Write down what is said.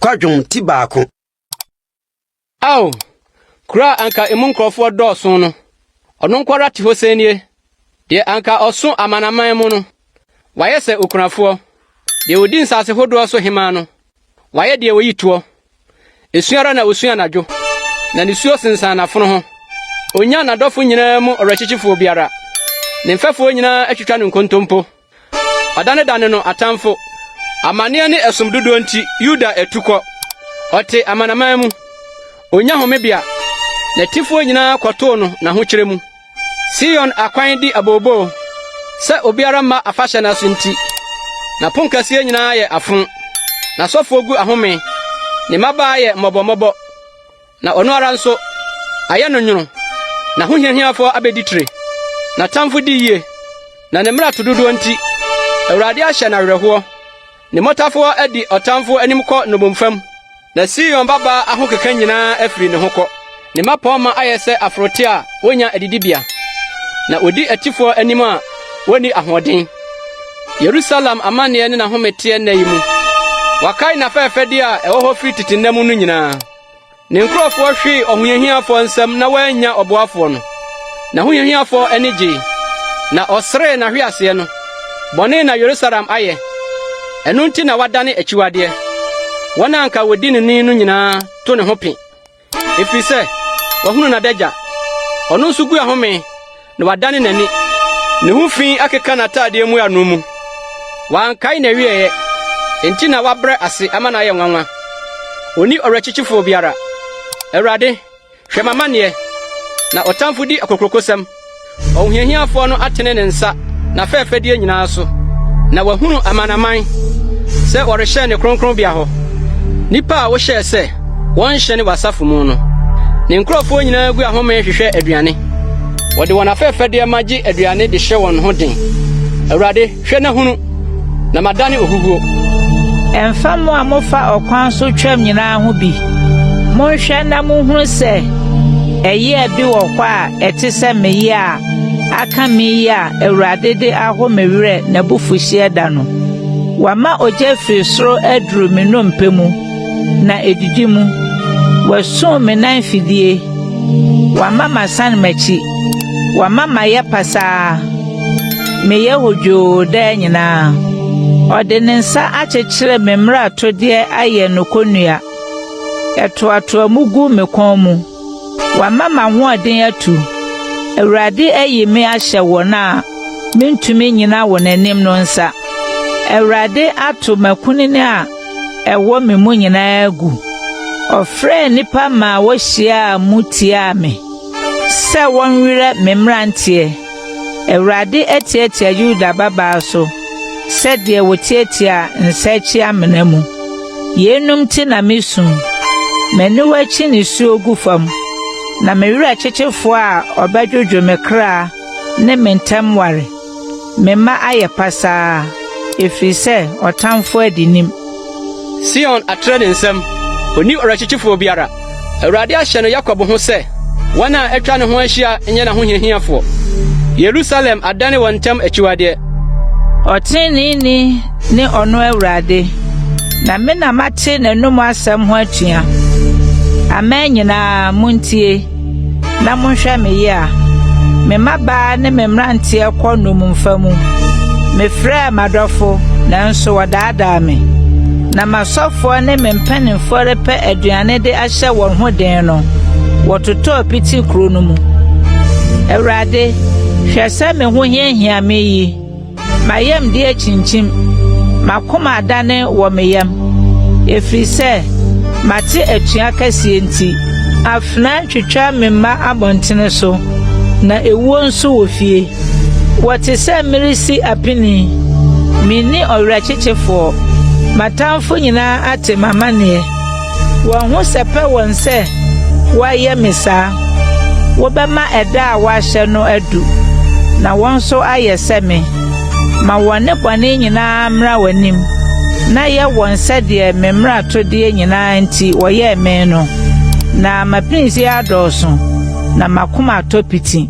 kwadwom ti baako. Aw, kura anka emu nkrofo dɔɔso no. Ɔno nkwara te hɔ sɛnie. De anka ɔso amanaman mu no. Wayɛ sɛ okunafo. De odi nsase hodoɔ so hema no. Wayɛ de woyi toɔ. Esuara na osua nadwo. Na ne suo sensan nafono ho. Onya nadɔfo nyinaa mu ɔrɛkyekyefo biara. Ne mfɛfo nyinaa atwitwa ne nkontompo. Ɔdane no atamfo. Amane ne esomdodo nti Yuda etukɔ. Ɔte amanaman mu. Onya homebia. Na tifo nyinaa kɔtoo no na ho kyerɛ mu. Sion akwan di abobo. Sɛ obiara ma afahye na so nti. Na ponkasie nyinaa yɛ afon. Na sɔfo gu ahome. Ne maba yɛ mmɔbɔmmɔbɔ. Na ɔno ara nso ayɛ no nwono. Na ho hiahiafo abeditire. Na tamfo di yie. Na ne mmara tododo nti Awurade ahyɛ na werɛhoɔ. Ne motafo adi ɔtamfo anim kɔ nobomfam. Na Sion baba ahokeka nyinaa afiri ne ho kɔ. Ne mapɔma ayɛ sɛ afrote a wonya adidibea. Na odi atifo anim a woni ahoɔden. Yerusalem amane ne na homete na yi mu. Wakai na fɛfɛde a ɛwɔ hɔ firi titinam no nyinaa. Ne nkurɔfo hwe ɔhohiahiafo nsɛm na wanya ɔboafo no. Na hohiahiafo ani gye. Na ɔsere na hwease no. Bɔne na Yerusalem ayɛ. Ɛno nti na wadane akyiwadeɛ. Wɔn anka wodi ne ni no nyinaa to ne ho pe. Efi sɛ wɔhunu na dagya. Ɔno nso gu ahome na wadane n'ani. Ne ho fi akeka n'atade mu ano mu. Wankae na wieyɛ. Enti na wabrɛ ase ama na ayɛ nwanwa. Oni ɔrɛkyekyefo biara. Awurade, hwɛ mamane na ɔtamfo di akokrokosɛm. Ɔhohiahiafo no atene ne nsa na fɛfɛde nyinaa so. Na wahunu amanaman sɛ wɔrehyɛ ne kronkron bia hɔ. Nipa a wohyɛ sɛ wɔnhyɛ ne wasafo mu no. Ne nkurɔfo nyinaa gu ahome hwehwɛ aduane. Wɔde wɔn afɛfɛde magye aduane de hyɛ wɔn ho den. Awurade, hwɛ na hunu na madane ohuhuo. Ɛmfa mo a mofa ɔkwan so twam nyinaa ho bi. Monhwɛ na monhunu sɛ ɛyɛ bi wɔ hɔ a ɛte sɛ meyi a aka meyi a Awurade de ahɔ mewerɛ na bufuhye da no. Wama ogya firi soro aduru me nnompe mu na edidi mu. Wasun me nan fidie. Wama masan machi. Wama mayɛ pasaa. Meyɛ hodwoo daa nyinaa. Ɔde ne nsa akyekyere me mmara todeɛ ayɛ no konua. Ɛtoatoa mu gu me kɔn mu. Wama m'ahoɔden atu. Awurade ayi me ahyɛ wɔn a mentumi nyina wɔ n'anim no nsa. Awurade ato makunini a ɛwɔ me mu nyinaa gu. Ɔfrɛ nipa ma wɔhyia mu tia me. Sɛ wɔnwerɛ me mmeranteɛ. Awurade atiatia Yuda babaa so. Sɛdeɛ wɔtiatia nsakyi amena mu. Yenum ti na mesum. M'ani wakyi ne suo gu fam. Na me werɛ kyekyefo a ɔbɛdwodwo me kra ne me ntam ware. Me ma ayɛ pasaa. Ɛfiri sɛ ɔtamfo adinim. Sion atrɛ ne nsɛm. Oni ɔrɛkyekyefo biara. Awurade ahyɛ no Yakob ho sɛ wɔn a atwa ne ho ahyia nyɛ na ho hiahiafo. Yerusalem adane wɔn ntam akyiwadeɛ. Ɔtrenini ne ɔno Awurade. Na me na mate n'anum asɛm ho atua. Amen nyinaa muntie. Na monhwɛ me yi a. Me mabaa ne me mmeranteɛ kɔ nomumfa mu. Me frɛ madɔfo nanso wɔdaadaa me. Na masɔfoɔ ne me mpanimfoɔ repɛ aduane de ahyɛ wɔn ho den no. Wɔtotɔ piti kuro no mu. Awurade, hwɛ sɛ me ho hiahia me yi. Mayam de akyinkyim. Makoma adane wɔ me yam. Ɛfiri sɛ mate atua kɛseɛ nti. Afena twitwa me mma abɔntene so. Na ewuo nso wɔ fie. Wɔte sɛ mmeresi apini. Minni ɔwerɛkyekyefoɔ. Matamfo nyinaa ate mamaneɛ. Wɔn ho sɛpɛ wɔn sɛ wɔayɛ me saa. Wɔbɛma ɛda a wɔahyɛ no adu. Na wɔn nso ayɛ sɛ me. Ma wɔn ne bɔne nyinaa mmra w'anim. Na yɛ wɔn sɛdeɛ me mmara todeɛ nyinaa nti wɔyɛɛ me no. Na mapinisi adɔɔso. Na makoma atɔ piti.